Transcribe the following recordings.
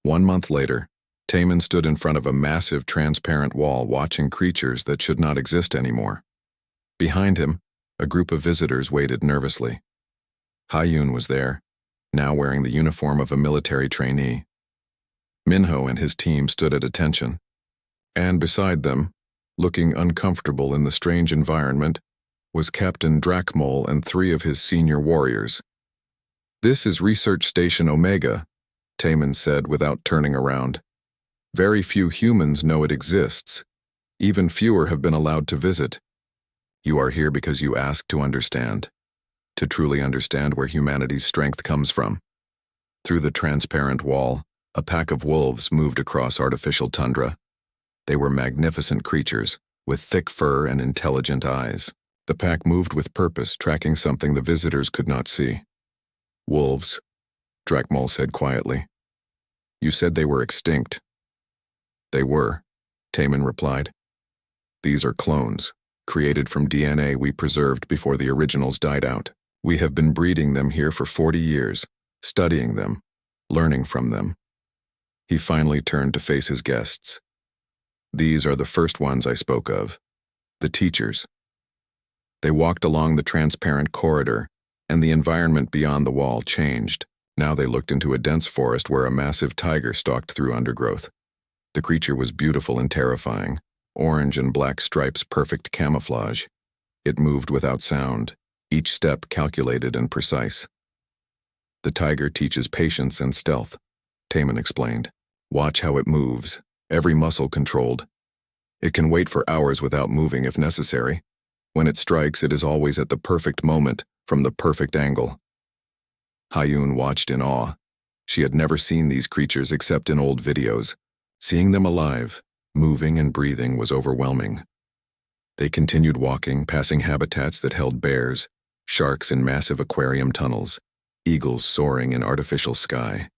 1 month later, Taman stood in front of a massive transparent wall watching creatures that should not exist anymore. Behind him, a group of visitors waited nervously. Hyun was there, now wearing the uniform of a military trainee. Minho and his team stood at attention, and beside them, looking uncomfortable in the strange environment, was Captain Drakmol and 3 of his senior warriors. "This is Research Station Omega," Taman said without turning around. "Very few humans know it exists. Even fewer have been allowed to visit. You are here because you asked to understand, to truly understand where humanity's strength comes from." Through the transparent wall, a pack of wolves moved across artificial tundra. They were magnificent creatures, with thick fur and intelligent eyes. The pack moved with purpose, tracking something the visitors could not see. "Wolves," Drakmol said quietly. "You said they were extinct." "They were," Taman replied. "These are clones, created from DNA we preserved before the originals died out. We have been breeding them here for 40 years, studying them, learning from them." He finally turned to face his guests. "These are the first ones I spoke of, the teachers." They walked along the transparent corridor, and the environment beyond the wall changed. Now they looked into a dense forest where a massive tiger stalked through undergrowth. The creature was beautiful and terrifying, orange and black stripes perfect camouflage. It moved without sound, each step calculated and precise. "The tiger teaches patience and stealth," Taman explained. "Watch how it moves, every muscle controlled. It can wait for hours without moving if necessary. When it strikes, it is always at the perfect moment, from the perfect angle." Hyun watched in awe. She had never seen these creatures except in old videos. Seeing them alive, moving and breathing was overwhelming. They continued walking, passing habitats that held bears, sharks in massive aquarium tunnels, eagles soaring in artificial sky.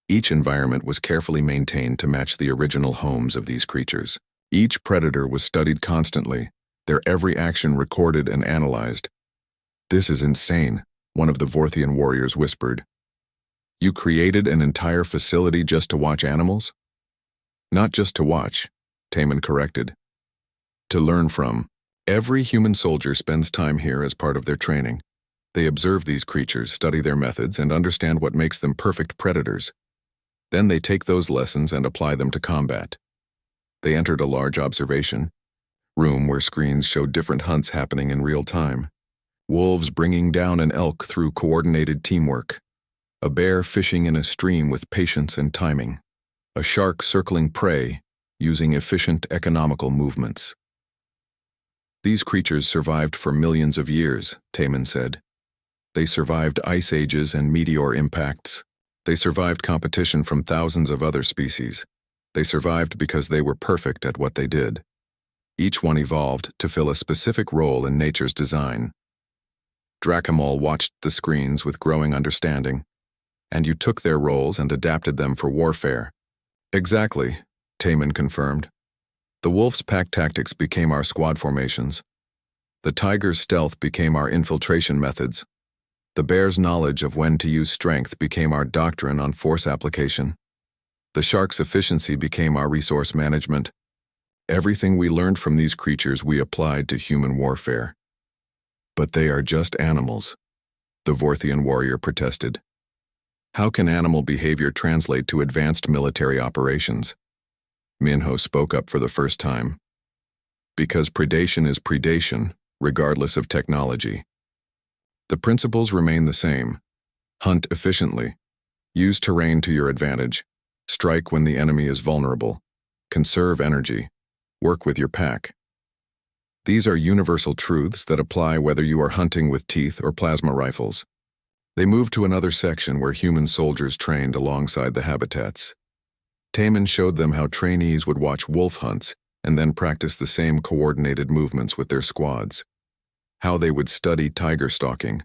Each environment was carefully maintained to match the original homes of these creatures. Each predator was studied constantly, their every action recorded and analyzed. "This is insane," one of the Vorthian warriors whispered. "You created an entire facility just to watch animals?" "Not just to watch," Taman corrected. "To learn from. Every human soldier spends time here as part of their training. They observe these creatures, study their methods, and understand what makes them perfect predators. Then they take those lessons and apply them to combat." They entered a large observation room where screens showed different hunts happening in real time. Wolves bringing down an elk through coordinated teamwork. A bear fishing in a stream with patience and timing. A shark circling prey, using efficient economical movements. "These creatures survived for millions of years," Taman said. "They survived ice ages and meteor impacts. They survived competition from thousands of other species. They survived because they were perfect at what they did. Each one evolved to fill a specific role in nature's design." Drakmol watched the screens with growing understanding. "And you took their roles and adapted them for warfare." "Exactly," Taman confirmed. "The wolf's pack tactics became our squad formations. The tiger's stealth became our infiltration methods. The bear's knowledge of when to use strength became our doctrine on force application. The shark's efficiency became our resource management. Everything we learned from these creatures we applied to human warfare." "But they are just animals," the Vorthian warrior protested. "How can animal behavior translate to advanced military operations?" Minho spoke up for the first time. "Because predation is predation, regardless of technology. The principles remain the same. Hunt efficiently. Use terrain to your advantage. Strike when the enemy is vulnerable. Conserve energy. Work with your pack. These are universal truths that apply whether you are hunting with teeth or plasma rifles." They moved to another section where human soldiers trained alongside the habitats. Taman showed them how trainees would watch wolf hunts and then practice the same coordinated movements with their squads. How they would study tiger stalking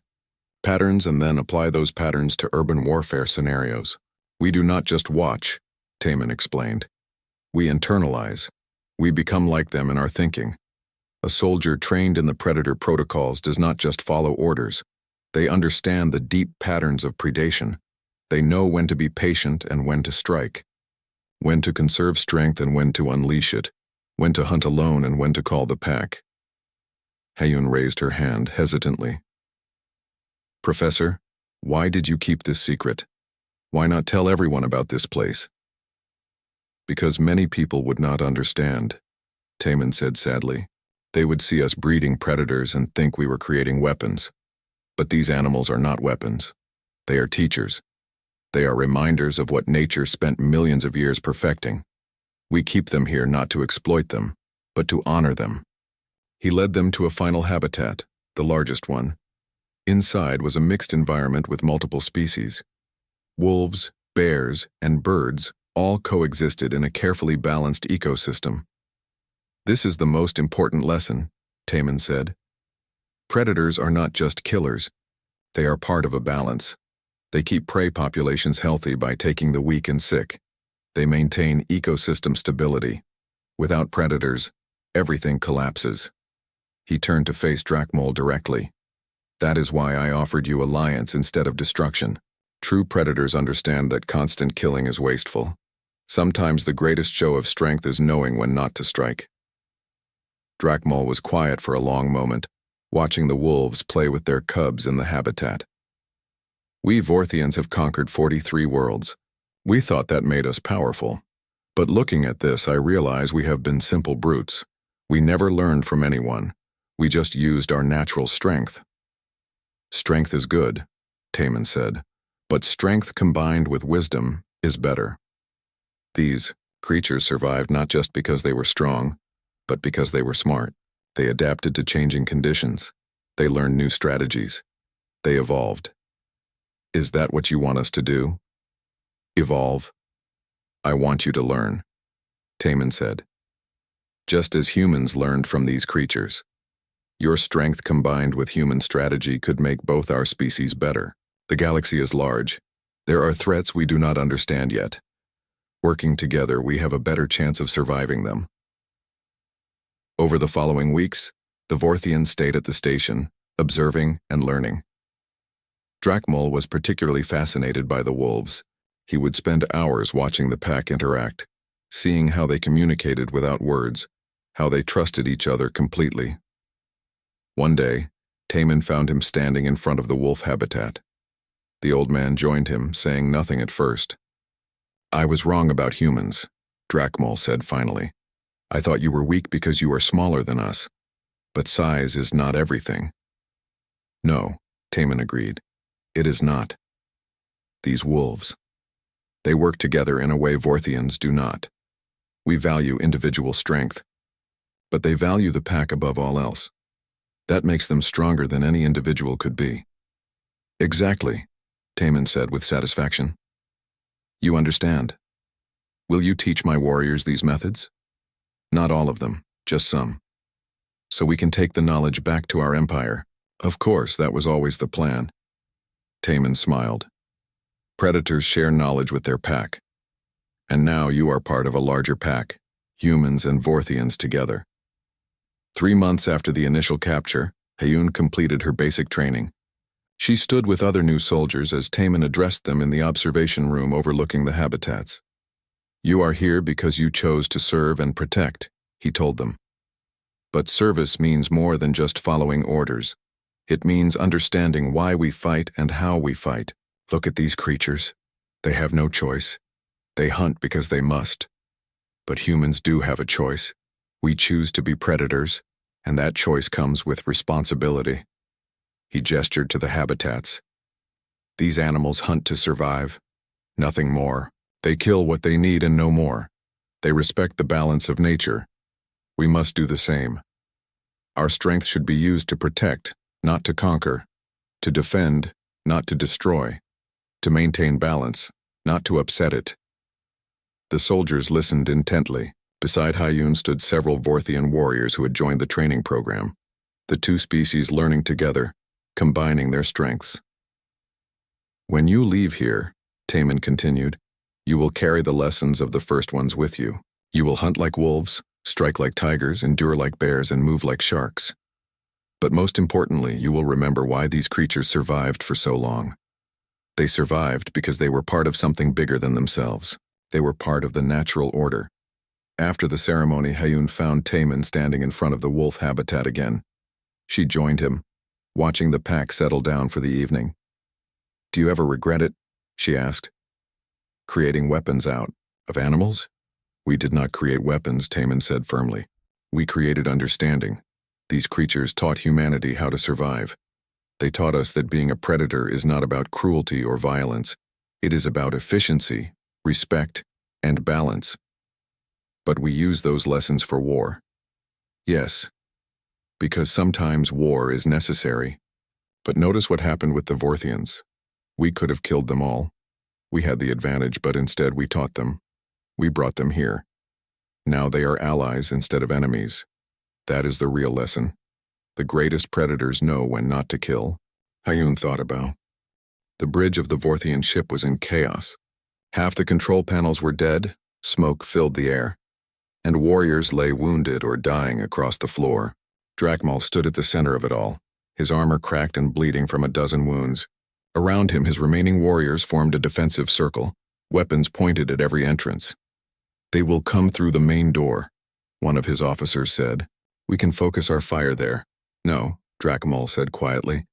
patterns and then apply those patterns to urban warfare scenarios. "We do not just watch," Taman explained. "We internalize. We become like them in our thinking. A soldier trained in the predator protocols does not just follow orders. They understand the deep patterns of predation. They know when to be patient and when to strike. when to conserve strength and when to unleash it, when to hunt alone and when to call the pack. Hayun raised her hand hesitantly. Professor, why did you keep this secret? Why not tell everyone about this place? Because many people would not understand, Taman said sadly. They would see us breeding predators and think we were creating weapons. But these animals are not weapons. They are teachers. They are reminders of what nature spent millions of years perfecting. We keep them here not to exploit them, but to honor them. He led them to a final habitat, the largest one. Inside was a mixed environment with multiple species. Wolves, bears, and birds all coexisted in a carefully balanced ecosystem. This is the most important lesson, Taman said. Predators are not just killers. They are part of a balance. They keep prey populations healthy by taking the weak and sick. They maintain ecosystem stability. Without predators, everything collapses. He turned to face Drakmol directly. That is why I offered you alliance instead of destruction. True predators understand that constant killing is wasteful. Sometimes the greatest show of strength is knowing when not to strike. Drakmol was quiet for a long moment, watching the wolves play with their cubs in the habitat. We Vorthians have conquered 43 worlds. We thought that made us powerful. But looking at this, I realize we have been simple brutes. We never learned from anyone. We just used our natural strength. Strength is good, Taman said, but strength combined with wisdom is better. These creatures survived not just because they were strong, but because they were smart. They adapted to changing conditions. They learned new strategies. They evolved. Is that what you want us to do? Evolve? I want you to learn, Taman said. Just as humans learned from these creatures. Your strength combined with human strategy could make both our species better. The galaxy is large. There are threats we do not understand yet. Working together, we have a better chance of surviving them. Over the following weeks, the Vorthians stayed at the station, observing and learning. Drakmol was particularly fascinated by the wolves. He would spend hours watching the pack interact, seeing how they communicated without words, how they trusted each other completely. One day, Taman found him standing in front of the wolf habitat. The old man joined him, saying nothing at first. I was wrong about humans, Drakmol said finally. I thought you were weak because you are smaller than us. But size is not everything. No, Taman agreed. It is not. These wolves. They work together in a way Vorthians do not. We value individual strength, but they value the pack above all else. That makes them stronger than any individual could be. Exactly, Taman said with satisfaction. You understand. Will you teach my warriors these methods? Not all of them, just some. So we can take the knowledge back to our empire. Of course, that was always the plan. Taman smiled. Predators share knowledge with their pack. And now you are part of a larger pack, humans and Vorthians together. 3 months after the initial capture, Hayun completed her basic training. She stood with other new soldiers as Taman addressed them in the observation room overlooking the habitats. You are here because you chose to serve and protect, he told them. But service means more than just following orders. It means understanding why we fight and how we fight. Look at these creatures. They have no choice. They hunt because they must. But humans do have a choice. We choose to be predators, and that choice comes with responsibility. He gestured to the habitats. These animals hunt to survive. Nothing more. They kill what they need and no more. They respect the balance of nature. We must do the same. Our strength should be used to protect, not to conquer. To defend, not to destroy. To maintain balance, not to upset it. The soldiers listened intently. Beside Hayun stood several Vorthian warriors who had joined the training program. The two species learning together, combining their strengths. When you leave here, Taman continued, you will carry the lessons of the first ones with you. You will hunt like wolves, strike like tigers, endure like bears, and move like sharks. But most importantly, you will remember why these creatures survived for so long. They survived because they were part of something bigger than themselves. They were part of the natural order. After the ceremony, Hayun found Taemin standing in front of the wolf habitat again. She joined him, watching the pack settle down for the evening. "Do you ever regret it?" she asked. "Creating weapons out of animals?" "We did not create weapons," Taemin said firmly. "We created understanding. These creatures taught humanity how to survive. They taught us that being a predator is not about cruelty or violence. It is about efficiency, respect, and balance. But we use those lessons for war. Yes, because sometimes war is necessary. But notice what happened with the Vorthians. We could have killed them all. We had the advantage, but instead we taught them. We brought them here. Now they are allies instead of enemies. That is the real lesson. The greatest predators know when not to kill." Hayun thought about. The bridge of the Vorthian ship was in chaos. Half the control panels were dead, smoke filled the air, and warriors lay wounded or dying across the floor. Drakmal stood at the center of it all, his armor cracked and bleeding from a dozen wounds. Around him, his remaining warriors formed a defensive circle, weapons pointed at every entrance. "They will come through the main door," one of his officers said. "We can focus our fire there." "No," Drakmal said quietly.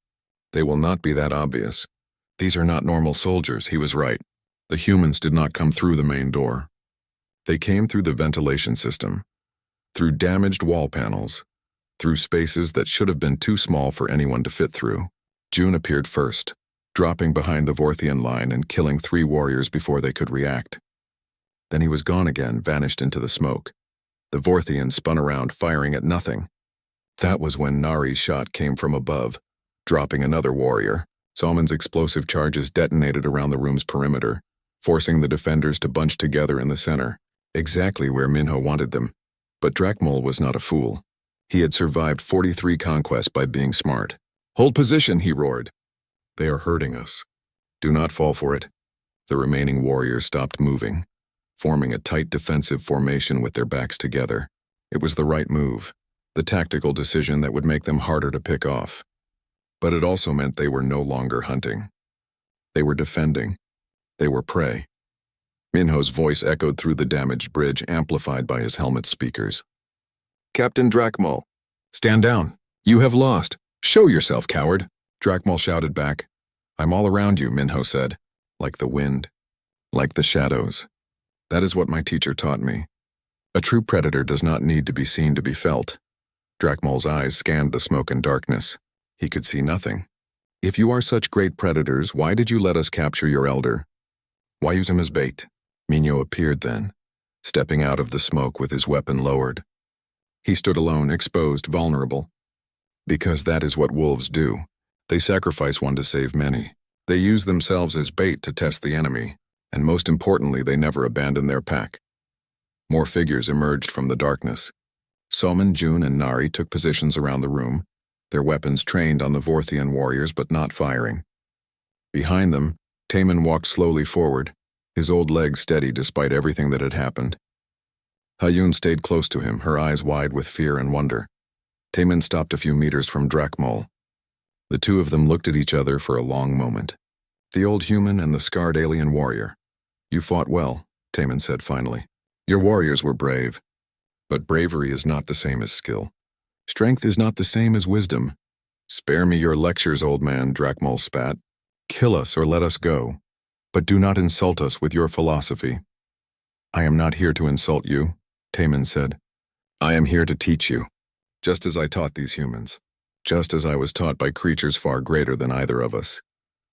"They will not be that obvious. These are not normal soldiers." He was right. The humans did not come through the main door. They came through the ventilation system, through damaged wall panels, through spaces that should have been too small for anyone to fit through. June appeared first, dropping behind the Vorthian line and killing 3 warriors before they could react. Then he was gone again, vanished into the smoke. The Vorthian spun around, firing at nothing. That was when Nari's shot came from above, dropping another warrior. Salman's explosive charges detonated around the room's perimeter, forcing the defenders to bunch together in the center, exactly where Minho wanted them. But Drakmal was not a fool. He had survived 43 conquests by being smart. "Hold position," he roared. "They are hurting us. Do not fall for it." The remaining warriors stopped moving, forming a tight defensive formation with their backs together. It was the right move, the tactical decision that would make them harder to pick off. But it also meant they were no longer hunting. They were defending. They were prey. Minho's voice echoed through the damaged bridge, amplified by his helmet speakers. "Captain Drakmal, stand down. You have lost. Show yourself, coward." Drakmal shouted back. "I'm all around you," Minho said. "Like the wind. Like the shadows. That is what my teacher taught me. A true predator does not need to be seen to be felt." Drakmal's eyes scanned the smoke and darkness. He could see nothing. "If you are such great predators, why did you let us capture your elder? Why use him as bait?" Minho appeared then, stepping out of the smoke with his weapon lowered. He stood alone, exposed, vulnerable. "Because that is what wolves do. They sacrifice one to save many. They use themselves as bait to test the enemy, and most importantly, they never abandon their pack." More figures emerged from the darkness. Salman, June, and Nari took positions around the room, their weapons trained on the Vorthian warriors but not firing. Behind them, Taemin walked slowly forward, his old legs steady despite everything that had happened. Hayun stayed close to him, her eyes wide with fear and wonder. Taemin stopped a few meters from Drakmal. The two of them looked at each other for a long moment. The old human and the scarred alien warrior. "You fought well," Taemin said finally. "Your warriors were brave. But bravery is not the same as skill. Strength is not the same as wisdom." "Spare me your lectures, old man," Drakmal spat. "Kill us or let us go. But do not insult us with your philosophy." "I am not here to insult you," Taemin said. "I am here to teach you, just as I taught these humans, just as I was taught by creatures far greater than either of us."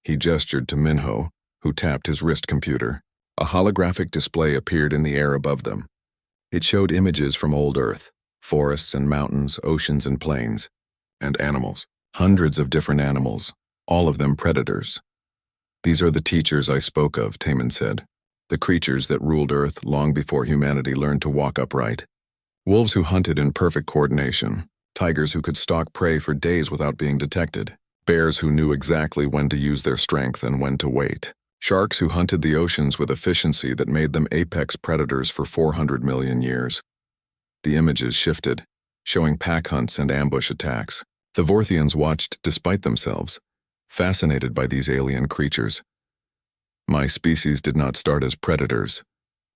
He gestured to Minho, who tapped his wrist computer. A holographic display appeared in the air above them. It showed images from old Earth, forests and mountains, oceans and plains, and animals. Hundreds of different animals, all of them predators. "These are the teachers I spoke of," Taemin said. "The creatures that ruled Earth long before humanity learned to walk upright. Wolves who hunted in perfect coordination, tigers who could stalk prey for days without being detected, bears who knew exactly when to use their strength and when to wait, sharks who hunted the oceans with efficiency that made them apex predators for 400 million years." The images shifted, showing pack hunts and ambush attacks. The Vorthians watched despite themselves, fascinated by these alien creatures. "My species did not start as predators,"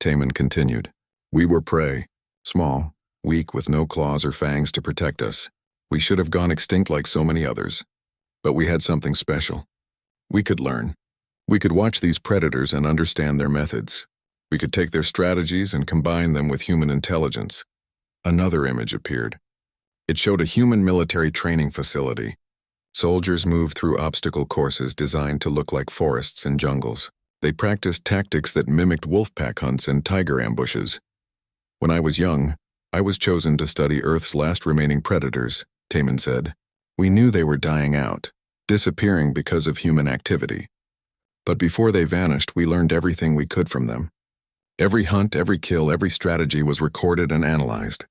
Taman continued. We were prey. Small, weak, with no claws or fangs to protect us. We should have gone extinct like so many others. But we had something special. We could learn. We could watch these predators and understand their methods. We could take their strategies and combine them with human intelligence. Another image appeared. It showed a human military training facility. Soldiers moved through obstacle courses designed to look like forests and jungles. They practiced tactics that mimicked wolf-pack hunts and tiger ambushes. When I was young, I was chosen to study Earth's last remaining predators, Taman said. We knew they were dying out, disappearing because of human activity. But before they vanished, we learned everything we could from them. Every hunt, every kill, every strategy was recorded and analyzed.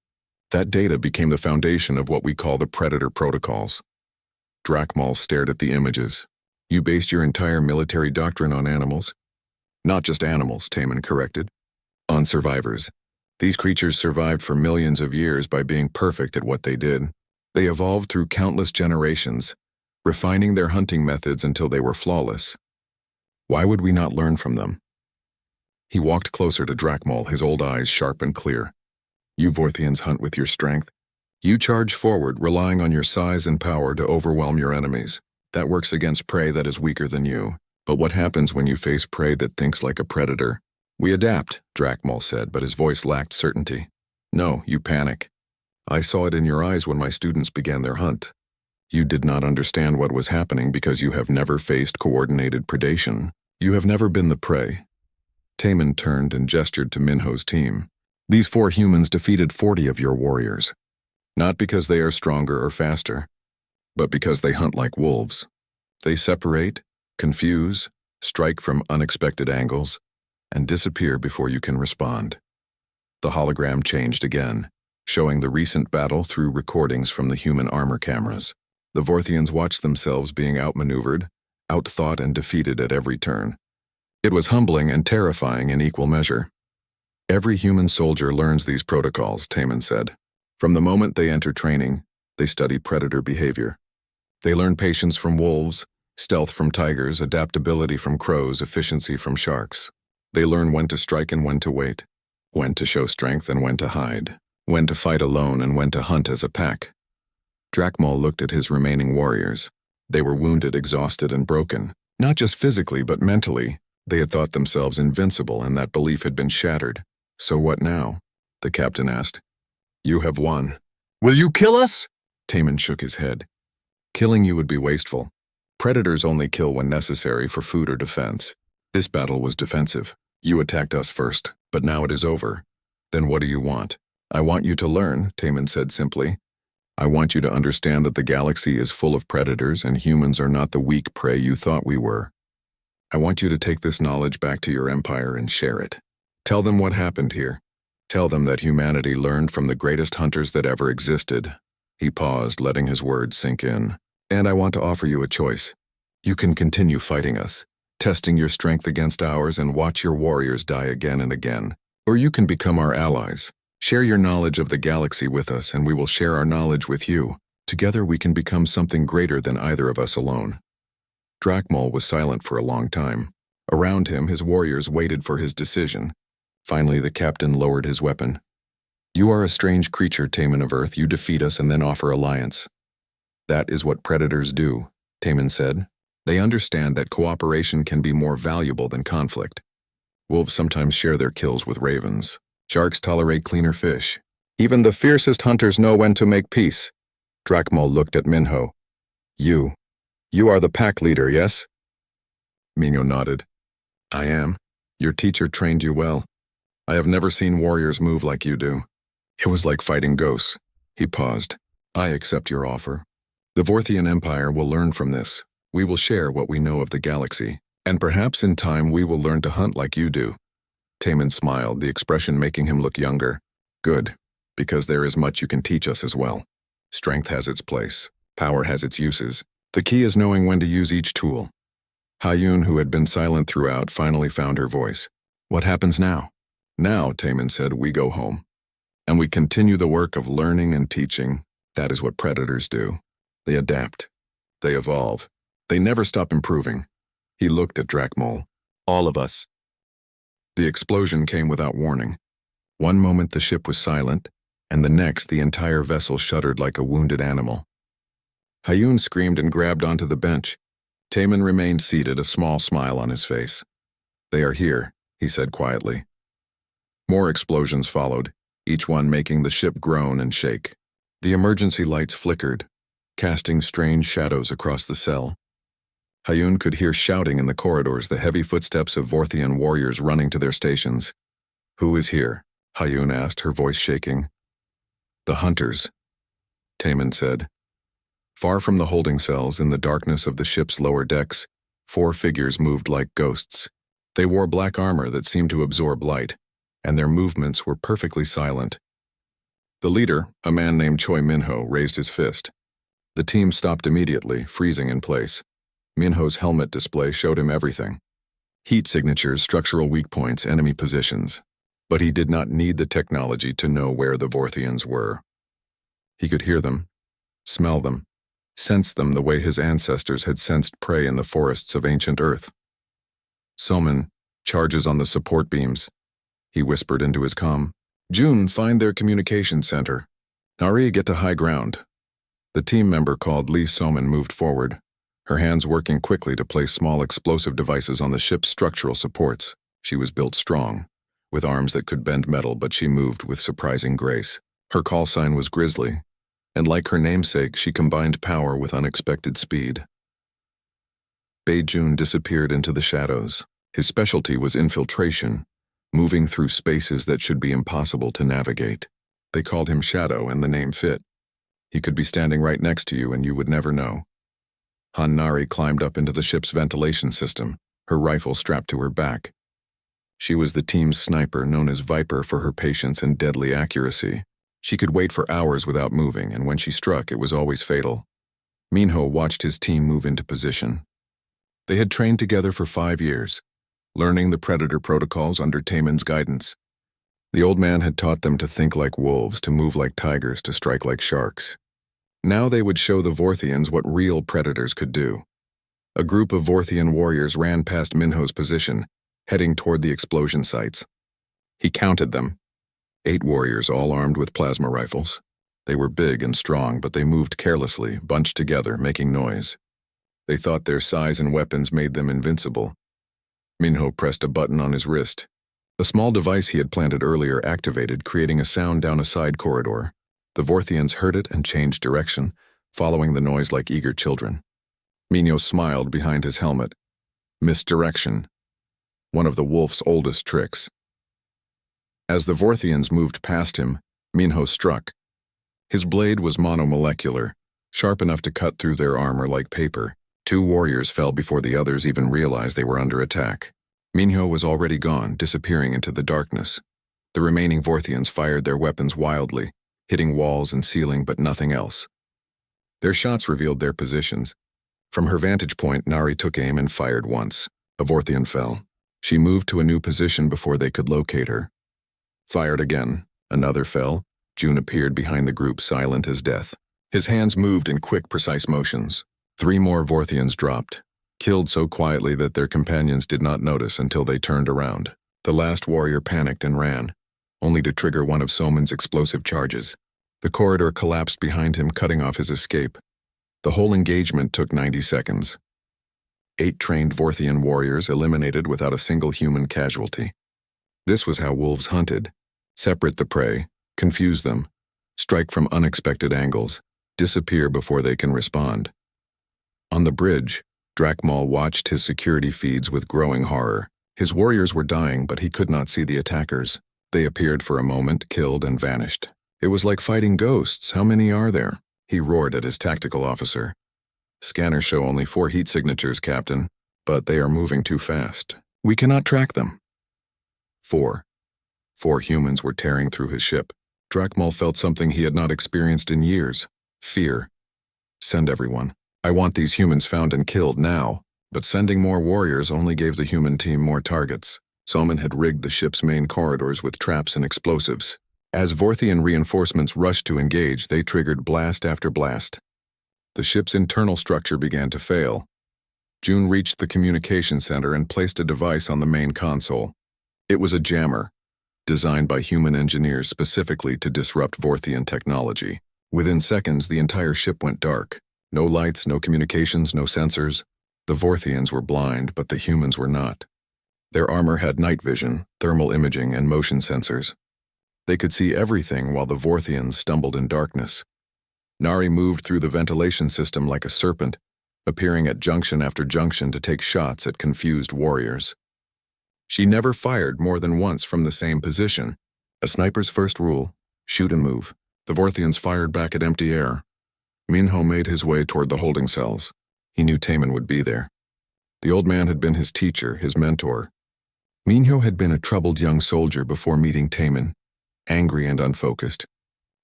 That data became the foundation of what we call the Predator Protocols. Drakmal stared at the images. You based your entire military doctrine on animals? Not just animals, Taman corrected. On survivors. These creatures survived for millions of years by being perfect at what they did. They evolved through countless generations, refining their hunting methods until they were flawless. Why would we not learn from them? He walked closer to Drakmal, his old eyes sharp and clear. You Vorthians hunt with your strength. You charge forward, relying on your size and power to overwhelm your enemies. That works against prey that is weaker than you. But what happens when you face prey that thinks like a predator? We adapt, Drakmal said, but his voice lacked certainty. No, you panic. I saw it in your eyes when my students began their hunt. You did not understand what was happening because you have never faced coordinated predation. You have never been the prey. Taman turned and gestured to Minho's team. These 4 humans defeated 40 of your warriors. Not because they are stronger or faster, but because they hunt like wolves. They separate, confuse, strike from unexpected angles, and disappear before you can respond. The hologram changed again, showing the recent battle through recordings from the human armor cameras. The Vorthians watched themselves being outmaneuvered, outthought, and defeated at every turn. It was humbling and terrifying in equal measure. Every human soldier learns these protocols, Taman said. From the moment they enter training, they study predator behavior. They learn patience from wolves, stealth from tigers, adaptability from crows, efficiency from sharks. They learn when to strike and when to wait, when to show strength and when to hide, when to fight alone and when to hunt as a pack. Drakmal looked at his remaining warriors. They were wounded, exhausted, and broken. Not just physically, but mentally. They had thought themselves invincible, and that belief had been shattered. So what now? The captain asked. You have won. Will you kill us? Taman shook his head. Killing you would be wasteful. Predators only kill when necessary for food or defense. This battle was defensive. You attacked us first, but now it is over. Then what do you want? I want you to learn, Taman said simply. I want you to understand that the galaxy is full of predators and humans are not the weak prey you thought we were. I want you to take this knowledge back to your empire and share it. Tell them what happened here. Tell them that humanity learned from the greatest hunters that ever existed. He paused, letting his words sink in. And I want to offer you a choice. You can continue fighting us, testing your strength against ours and watch your warriors die again and again. Or you can become our allies. Share your knowledge of the galaxy with us and we will share our knowledge with you. Together we can become something greater than either of us alone. Drakmal was silent for a long time. Around him, his warriors waited for his decision. Finally, the captain lowered his weapon. You are a strange creature, Taman of Earth. You defeat us and then offer alliance. That is what predators do, Taman said. They understand that cooperation can be more valuable than conflict. Wolves sometimes share their kills with ravens. Sharks tolerate cleaner fish. Even the fiercest hunters know when to make peace. Drakmal looked at Minho. You are the pack leader, yes? Minho nodded. I am. Your teacher trained you well. I have never seen warriors move like you do. It was like fighting ghosts. He paused. I accept your offer. The Vorthian Empire will learn from this. We will share what we know of the galaxy, and perhaps in time we will learn to hunt like you do. Taman smiled, the expression making him look younger. Good, because there is much you can teach us as well. Strength has its place. Power has its uses. The key is knowing when to use each tool. Hayun, who had been silent throughout, finally found her voice. What happens now? Now, Taman said, we go home. And we continue the work of learning and teaching. That is what predators do. They adapt. They evolve. They never stop improving. He looked at Drakmal. All of us. The explosion came without warning. One moment the ship was silent, and the next the entire vessel shuddered like a wounded animal. Hayun screamed and grabbed onto the bench. Taman remained seated, a small smile on his face. "They are here," he said quietly. More explosions followed, each one making the ship groan and shake. The emergency lights flickered, casting strange shadows across the cell. Hayun could hear shouting in the corridors, the heavy footsteps of Vorthian warriors running to their stations. "Who is here?" Hayun asked, her voice shaking. "The hunters," Taman said. Far from the holding cells, in the darkness of the ship's lower decks, 4 figures moved like ghosts. They wore black armor that seemed to absorb light, and their movements were perfectly silent. The leader, a man named Choi Minho, raised his fist. The team stopped immediately, freezing in place. Minho's helmet display showed him everything. Heat signatures, structural weak points, enemy positions. But he did not need the technology to know where the Vorthians were. He could hear them, smell them, sense them the way his ancestors had sensed prey in the forests of ancient Earth. "Soman, charges on the support beams," he whispered into his comm. "June, find their communication center. Nari, get to high ground." The team member called Lee Soman moved forward, her hands working quickly to place small explosive devices on the ship's structural supports. She was built strong, with arms that could bend metal, but she moved with surprising grace. Her call sign was Grizzly, and like her namesake, she combined power with unexpected speed. Beijun disappeared into the shadows. His specialty was infiltration, moving through spaces that should be impossible to navigate. They called him Shadow, and the name fit. He could be standing right next to you and you would never know. Nari climbed up into the ship's ventilation system, her rifle strapped to her back. She was the team's sniper, known as Viper for her patience and deadly accuracy. She could wait for hours without moving, and when she struck, it was always fatal. Minho watched his team move into position. They had trained together for 5 years, learning the Predator protocols under Taman's guidance. The old man had taught them to think like wolves, to move like tigers, to strike like sharks. Now they would show the Vorthians what real predators could do. A group of Vorthian warriors ran past Minho's position, heading toward the explosion sites. He counted them. 8 warriors, all armed with plasma rifles. They were big and strong, but they moved carelessly, bunched together, making noise. They thought their size and weapons made them invincible. Minho pressed a button on his wrist. A small device he had planted earlier activated, creating a sound down a side corridor. The Vorthians heard it and changed direction, following the noise like eager children. Minho smiled behind his helmet. Misdirection. One of the wolf's oldest tricks. As the Vorthians moved past him, Minho struck. His blade was monomolecular, sharp enough to cut through their armor like paper. 2 warriors fell before the others even realized they were under attack. Minho was already gone, disappearing into the darkness. The remaining Vorthians fired their weapons wildly, hitting walls and ceiling but nothing else. Their shots revealed their positions. From her vantage point, Nari took aim and fired once. A Vorthian fell. She moved to a new position before they could locate her. Fired again. Another fell. June appeared behind the group, silent as death. His hands moved in quick, precise motions. 3 more Vorthians dropped, killed so quietly that their companions did not notice until they turned around. The last warrior panicked and ran, only to trigger one of Soman's explosive charges. The corridor collapsed behind him, cutting off his escape. The whole engagement took 90 seconds. 8 trained Vorthian warriors eliminated without a single human casualty. This was how wolves hunted. Separate the prey, confuse them, strike from unexpected angles, disappear before they can respond. On the bridge, Drakmal watched his security feeds with growing horror. His warriors were dying, but he could not see the attackers. They appeared for a moment, killed, and vanished. It was like fighting ghosts. "How many are there?" he roared at his tactical officer. "Scanners show only 4 heat signatures, Captain, but they are moving too fast. We cannot track them." 4 humans were tearing through his ship. Drakmal felt something he had not experienced in years. Fear. "Send everyone. I want these humans found and killed now." But sending more warriors only gave the human team more targets. Soman had rigged the ship's main corridors with traps and explosives. As Vorthian reinforcements rushed to engage, they triggered blast after blast. The ship's internal structure began to fail. June reached the communication center and placed a device on the main console. It was a jammer, designed by human engineers specifically to disrupt Vorthian technology. Within seconds, the entire ship went dark. No lights, no communications, no sensors. The Vorthians were blind, but the humans were not. Their armor had night vision, thermal imaging, and motion sensors. They could see everything while the Vorthians stumbled in darkness. Nari moved through the ventilation system like a serpent, appearing at junction after junction to take shots at confused warriors. She never fired more than once from the same position. A sniper's first rule: shoot and move. The Vorthians fired back at empty air. Minho made his way toward the holding cells. He knew Taemin would be there. The old man had been his teacher, his mentor. Minho had been a troubled young soldier before meeting Taemin, angry and unfocused.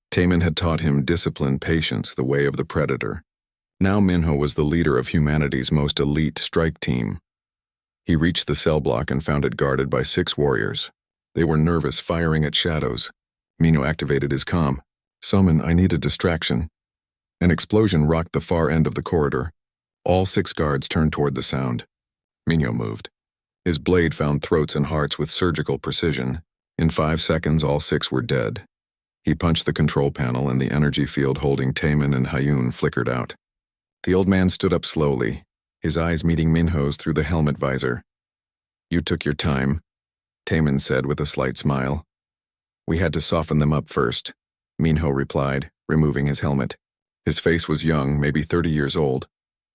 Taemin had taught him discipline, patience, the way of the predator. Now Minho was the leader of humanity's most elite strike team. He reached the cell block and found it guarded by 6 warriors. They were nervous, firing at shadows. Minho activated his comm. "Summon, I need a distraction." An explosion rocked the far end of the corridor. All 6 guards turned toward the sound. Minho moved. His blade found throats and hearts with surgical precision. In 5 seconds, all 6 were dead. He punched the control panel and the energy field holding Taemin and Hayun flickered out. The old man stood up slowly, his eyes meeting Minho's through the helmet visor. "You took your time," Taemin said with a slight smile. "We had to soften them up first," Minho replied, removing his helmet. His face was young, maybe 30 years old,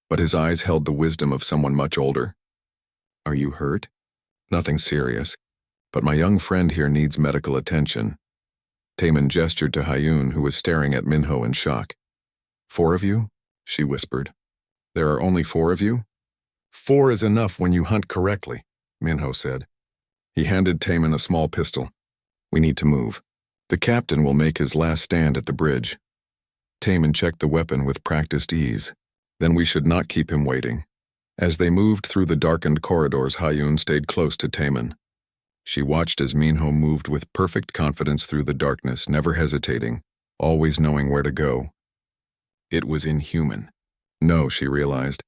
but his eyes held the wisdom of someone much older. "Are you hurt?" "Nothing serious, but my young friend here needs medical attention." Taemin gestured to Hayun, who was staring at Minho in shock. "4 of you?" she whispered. "There are only 4 of you?" "4 is enough when you hunt correctly," Minho said. He handed Taemin a small pistol. "We need to move. The captain will make his last stand at the bridge." Taemin checked the weapon with practiced ease. "Then we should not keep him waiting." As they moved through the darkened corridors, Hayun stayed close to Taemin. She watched as Minho moved with perfect confidence through the darkness, never hesitating, always knowing where to go. It was inhuman. No, she realized.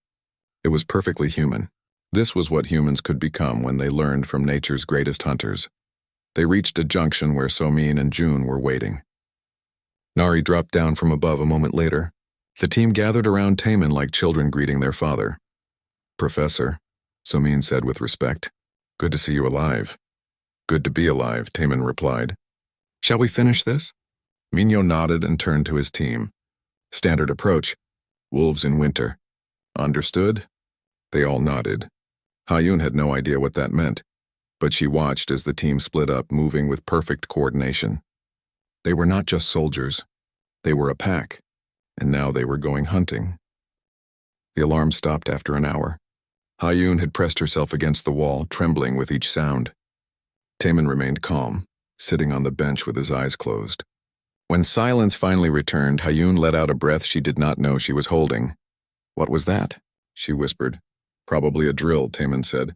It was perfectly human. This was what humans could become when they learned from nature's greatest hunters. They reached a junction where Somin and June were waiting. Nari dropped down from above a moment later. The team gathered around Taemin like children greeting their father. "Professor," Somin said with respect. "Good to see you alive." "Good to be alive," Taemin replied. "Shall we finish this?" Minho nodded and turned to his team. "Standard approach. Wolves in winter." "Understood?" They all nodded. Hayun had no idea what that meant, but she watched as the team split up, moving with perfect coordination. They were not just soldiers. They were a pack, and now they were going hunting. The alarm stopped after an hour. Hayun had pressed herself against the wall, trembling with each sound. Taemin remained calm, sitting on the bench with his eyes closed. When silence finally returned, Hayun let out a breath she did not know she was holding. "What was that?" she whispered. "Probably a drill," Taemin said.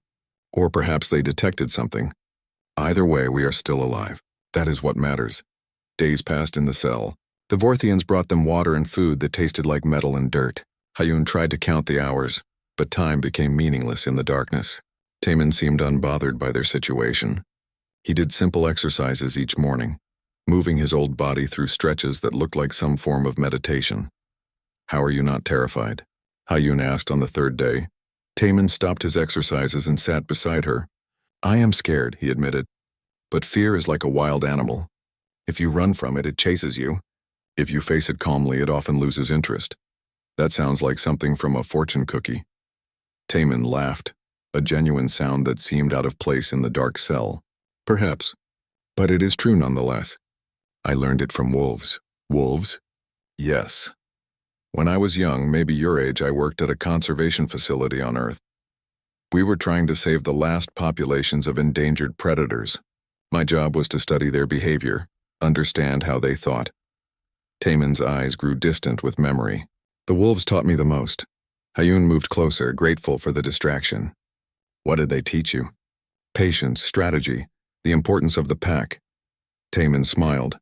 "Or perhaps they detected something. Either way, we are still alive. That is what matters." Days passed in the cell. The Vorthians brought them water and food that tasted like metal and dirt. Hayun tried to count the hours, but time became meaningless in the darkness. Taemin seemed unbothered by their situation. He did simple exercises each morning, moving his old body through stretches that looked like some form of meditation. "How are you not terrified?" Hayun asked on the 3rd day. Taemin stopped his exercises and sat beside her. "I am scared," he admitted. "But fear is like a wild animal. If you run from it, it chases you. If you face it calmly, it often loses interest. That sounds like something from a fortune cookie." Taemin laughed, a genuine sound that seemed out of place in the dark cell. "Perhaps, but it is true nonetheless. I learned it from wolves." "Wolves?" "Yes. When I was young, maybe your age, I worked at a conservation facility on Earth. We were trying to save the last populations of endangered predators. My job was to study their behavior, understand how they thought." Taemin's eyes grew distant with memory. "The wolves taught me the most." Hayun moved closer, grateful for the distraction. "What did they teach you?" "Patience, strategy, the importance of the pack." Taemin smiled.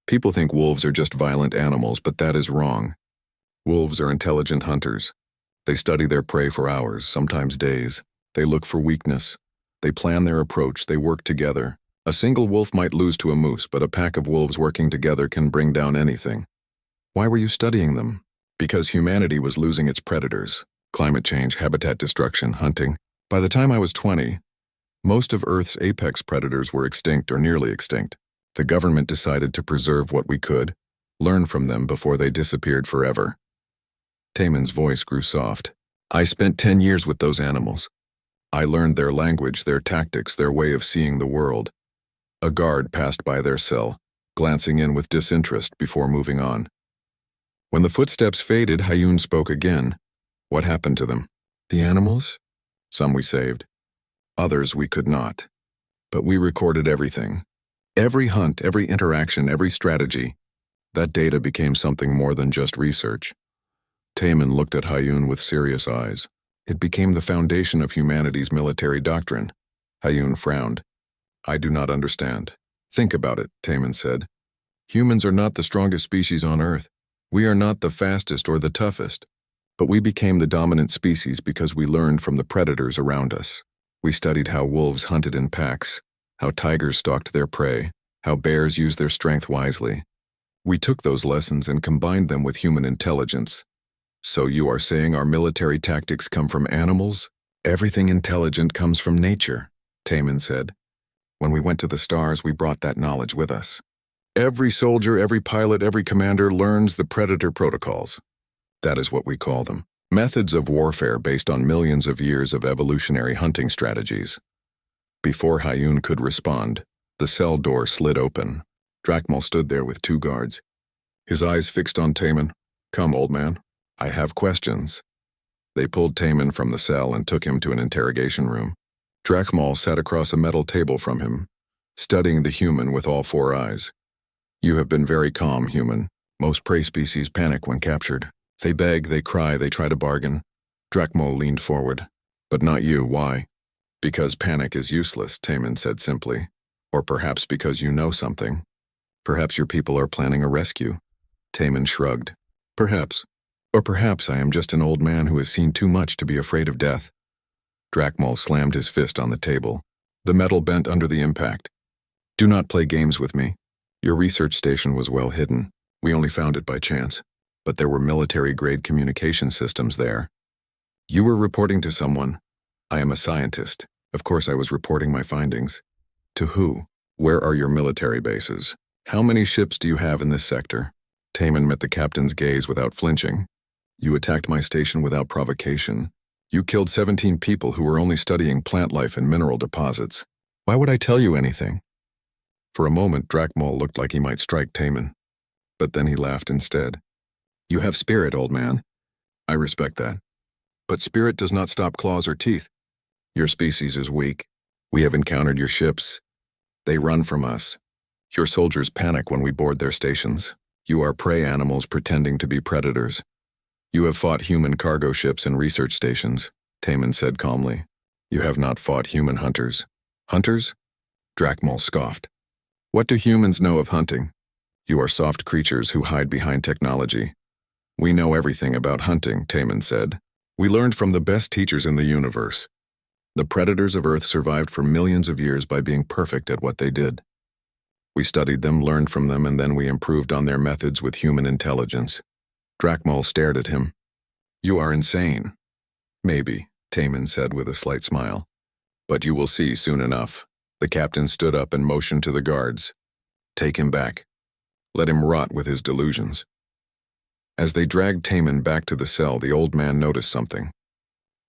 "People think wolves are just violent animals, but that is wrong. Wolves are intelligent hunters. They study their prey for hours, sometimes days. They look for weakness, They plan their approach, they work together. A single wolf might lose to a moose, but a pack of wolves working together can bring down anything. Why were you studying them? Because humanity was losing its predators. Climate change, habitat destruction, hunting. By the time I was 20, most of Earth's apex predators were extinct or nearly extinct. The government decided to preserve what we could, learn from them before they disappeared forever. Taemin's voice grew soft. I spent 10 years with those animals. I learned their language, their tactics, their way of seeing the world. A guard passed by their cell, glancing in with disinterest before moving on. When the footsteps faded, Hyun spoke again. What happened to them? The animals? Some we saved. Others we could not. But we recorded everything. Every hunt, every interaction, every strategy. That data became something more than just research. Taemin looked at Hyun with serious eyes. It became the foundation of humanity's military doctrine. Hyun frowned. I do not understand. Think about it, Taemin said. Humans are not the strongest species on Earth. We are not the fastest or the toughest. But we became the dominant species because we learned from the predators around us. We studied how wolves hunted in packs, how tigers stalked their prey, how bears used their strength wisely. We took those lessons and combined them with human intelligence. So you are saying our military tactics come from animals? Everything intelligent comes from nature, Taemin said. When we went to the stars, we brought that knowledge with us. Every soldier, every pilot, every commander learns the predator protocols. That is what we call them. Methods of warfare based on millions of years of evolutionary hunting strategies. Before Hyun could respond, the cell door slid open. Drakmal stood there with 2 guards. His eyes fixed on Taemin. Come, old man. I have questions. They pulled Taemin from the cell and took him to an interrogation room. Drakmal sat across a metal table from him, studying the human with all 4 eyes. You have been very calm, human. Most prey species panic when captured. They beg, they cry, they try to bargain. Drakmal leaned forward. But not you, why? Because panic is useless, Taemin said simply. Or perhaps because you know something. Perhaps your people are planning a rescue. Taemin shrugged. Perhaps. Or perhaps I am just an old man who has seen too much to be afraid of death. Drakmal slammed his fist on the table. The metal bent under the impact. Do not play games with me. Your research station was well hidden. We only found it by chance. But there were military-grade communication systems there. You were reporting to someone. I am a scientist. Of course I was reporting my findings. To who? Where are your military bases? How many ships do you have in this sector? Taemin met the captain's gaze without flinching. You attacked my station without provocation. You killed 17 people who were only studying plant life and mineral deposits. Why would I tell you anything? For a moment, Drakmal looked like he might strike Taemin. But then he laughed instead. You have spirit, old man. I respect that. But spirit does not stop claws or teeth. Your species is weak. We have encountered your ships. They run from us. Your soldiers panic when we board their stations. You are prey animals pretending to be predators. You have fought human cargo ships and research stations, Taemin said calmly. You have not fought human hunters. Hunters? Drakmal scoffed. What do humans know of hunting? You are soft creatures who hide behind technology. We know everything about hunting, Taemin said. We learned from the best teachers in the universe. The predators of Earth survived for millions of years by being perfect at what they did. We studied them, learned from them, and then we improved on their methods with human intelligence. Drakmal stared at him. You are insane. Maybe, Taemin said with a slight smile. But you will see soon enough. The captain stood up and motioned to the guards. Take him back. Let him rot with his delusions. As they dragged Taemin back to the cell, the old man noticed something.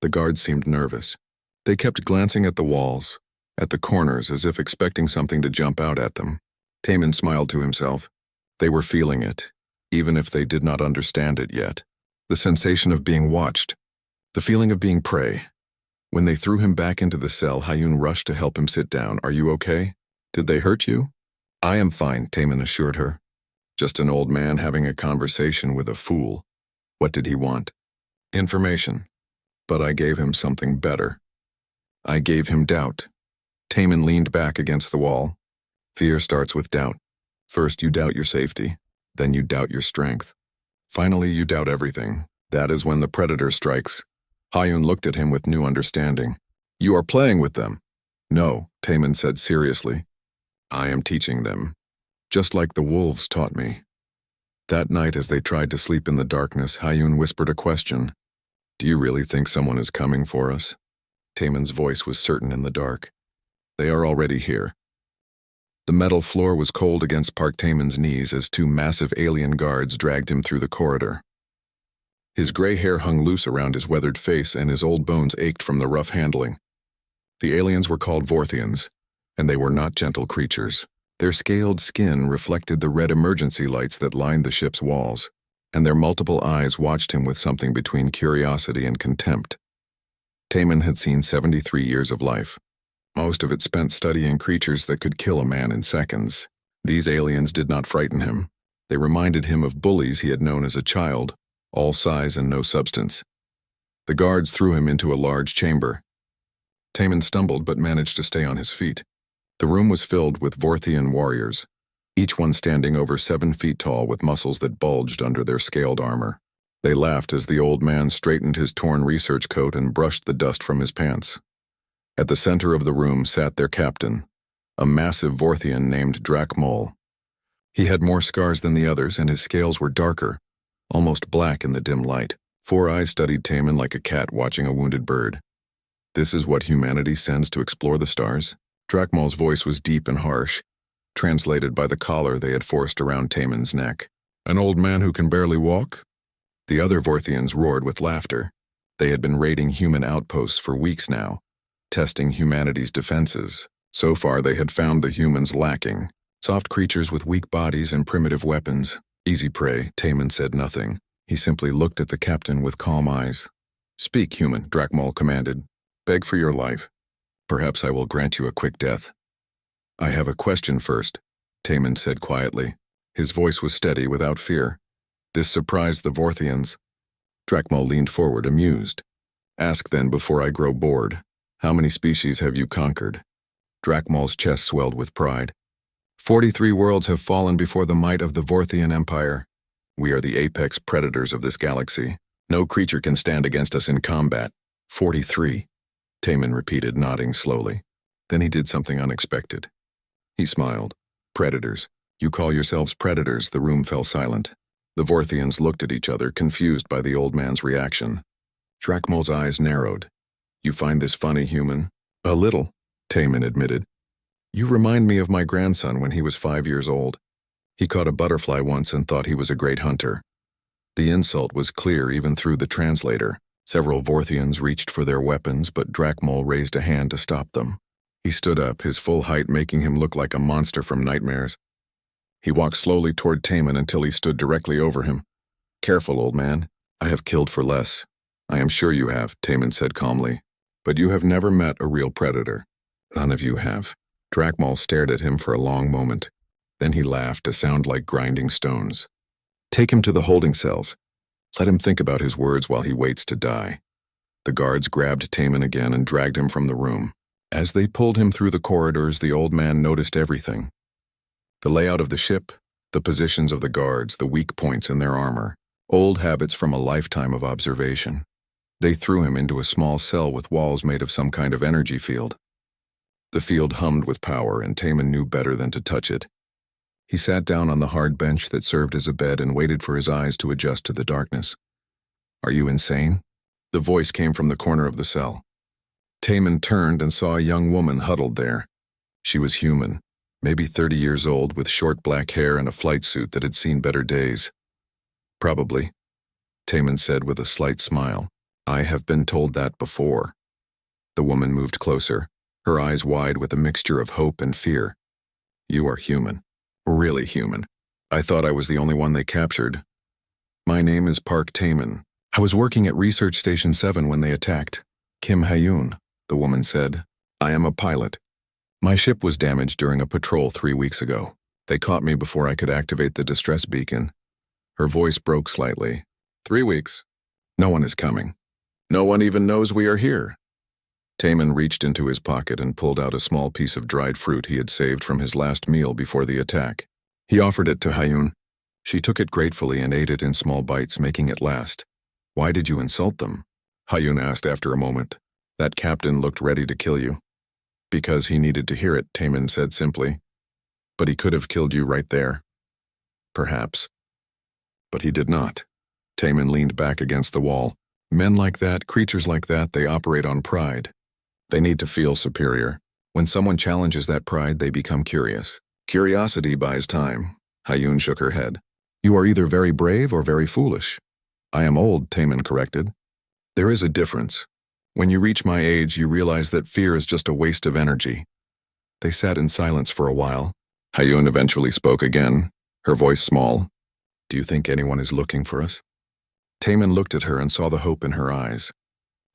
The guards seemed nervous. They kept glancing at the walls, at the corners, as if expecting something to jump out at them. Taemin smiled to himself. They were feeling it, even if they did not understand it yet. The sensation of being watched, the feeling of being prey. When they threw him back into the cell, Hyun rushed to help him sit down. Are you okay? Did they hurt you? I am fine, Taemin assured her. Just an old man having a conversation with a fool. What did he want? Information. But I gave him something better. I gave him doubt. Taemin leaned back against the wall. Fear starts with doubt. First you doubt your safety, then you doubt your strength. Finally you doubt everything. That is when the predator strikes. Hyun looked at him with new understanding. You are playing with them. No, Taman said seriously. I am teaching them, just like the wolves taught me. That night as they tried to sleep in the darkness, Hayun whispered a question. Do you really think someone is coming for us? Taman's voice was certain in the dark. They are already here. The metal floor was cold against Park Taman's knees as two massive alien guards dragged him through the corridor. His gray hair hung loose around his weathered face and his old bones ached from the rough handling. The aliens were called Vorthians, and they were not gentle creatures. Their scaled skin reflected the red emergency lights that lined the ship's walls, and their multiple eyes watched him with something between curiosity and contempt. Taman had seen 73 years of life, most of it spent studying creatures that could kill a man in seconds. These aliens did not frighten him. They reminded him of bullies he had known as a child, all size and no substance. The guards threw him into a large chamber. Taman stumbled but managed to stay on his feet. The room was filled with Vorthian warriors, each one standing over 7 feet tall with muscles that bulged under their scaled armor. They laughed as the old man straightened his torn research coat and brushed the dust from his pants. At the center of the room sat their captain, a massive Vorthian named Drakmol. He had more scars than the others, and his scales were darker, almost black in the dim light. 4 eyes studied Taman like a cat watching a wounded bird. This is what humanity sends to explore the stars? Drakmol's voice was deep and harsh, translated by the collar they had forced around Taman's neck. An old man who can barely walk? The other Vorthians roared with laughter. They had been raiding human outposts for weeks now, testing humanity's defenses. So far they had found the humans lacking. Soft creatures with weak bodies and primitive weapons. Easy prey. Taman said nothing. He simply looked at the captain with calm eyes. Speak, human, Drakmol commanded. Beg for your life. Perhaps I will grant you a quick death. I have a question first, Taman said quietly. His voice was steady without fear. This surprised the Vorthians. Drakmol leaned forward, amused. Ask then before I grow bored. How many species have you conquered? Drakmol's chest swelled with pride. 43 worlds have fallen before the might of the Vorthian Empire. We are the apex predators of this galaxy. No creature can stand against us in combat. 43, Taman repeated, nodding slowly. Then he did something unexpected. He smiled. Predators. You call yourselves predators. The room fell silent. The Vorthians looked at each other, confused by the old man's reaction. Drakmol's eyes narrowed. You find this funny, human? A little, Taman admitted. You remind me of my grandson when he was 5 years old. He caught a butterfly once and thought he was a great hunter. The insult was clear even through the translator. Several Vorthians reached for their weapons, but Drakmol raised a hand to stop them. He stood up, his full height making him look like a monster from nightmares. He walked slowly toward Taman until he stood directly over him. Careful, old man. I have killed for less. I am sure you have, Taman said calmly. But you have never met a real predator. None of you have. Drakmol stared at him for a long moment. Then he laughed, a sound like grinding stones. Take him to the holding cells. Let him think about his words while he waits to die. The guards grabbed Taman again and dragged him from the room. As they pulled him through the corridors, the old man noticed everything. The layout of the ship, the positions of the guards, the weak points in their armor, old habits from a lifetime of observation. They threw him into a small cell with walls made of some kind of energy field. The field hummed with power, and Taman knew better than to touch it. He sat down on the hard bench that served as a bed and waited for his eyes to adjust to the darkness. Are you insane? The voice came from the corner of the cell. Taman turned and saw a young woman huddled there. She was human, maybe 30 years old, with short black hair and a flight suit that had seen better days. Probably, Taman said with a slight smile. I have been told that before. The woman moved closer, her eyes wide with a mixture of hope and fear. You are human. Really human. I thought I was the only one they captured. My name is Park Taman. I was working at Research Station 7 when they attacked. Kim Hayun, the woman said. I am a pilot. My ship was damaged during a patrol 3 weeks ago. They caught me before I could activate the distress beacon. Her voice broke slightly. 3 weeks. No one is coming. No one even knows we are here. Taman reached into his pocket and pulled out a small piece of dried fruit he had saved from his last meal before the attack. He offered it to Hayun. She took it gratefully and ate it in small bites, making it last. Why did you insult them? Hayun asked after a moment. That captain looked ready to kill you. Because he needed to hear it, Taman said simply. But he could have killed you right there. Perhaps. But he did not. Taman leaned back against the wall. Men like that, creatures like that, they operate on pride. They need to feel superior. When someone challenges that pride, they become curious. Curiosity buys time. Hayun shook her head. You are either very brave or very foolish. I am old, Taman corrected. There is a difference. When you reach my age, you realize that fear is just a waste of energy. They sat in silence for a while. Hayun eventually spoke again, her voice small. Do you think anyone is looking for us? Taman looked at her and saw the hope in her eyes.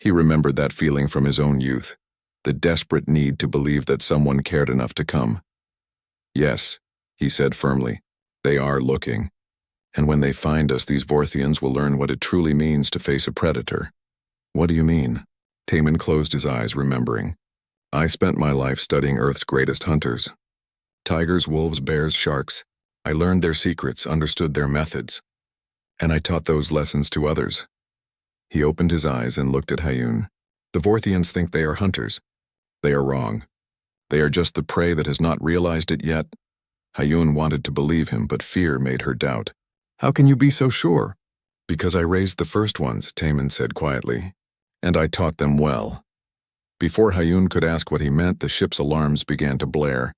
He remembered that feeling from his own youth, the desperate need to believe that someone cared enough to come. Yes, he said firmly, they are looking. And when they find us, these Vorthians will learn what it truly means to face a predator. What do you mean? Taman closed his eyes, remembering. I spent my life studying Earth's greatest hunters. Tigers, wolves, bears, sharks. I learned their secrets, understood their methods. And I taught those lessons to others. He opened his eyes and looked at Hayun. The Vorthians think they are hunters. They are wrong. They are just the prey that has not realized it yet. Hayun wanted to believe him, but fear made her doubt. How can you be so sure? Because I raised the first ones, Taman said quietly. And I taught them well. Before Hayun could ask what he meant, the ship's alarms began to blare.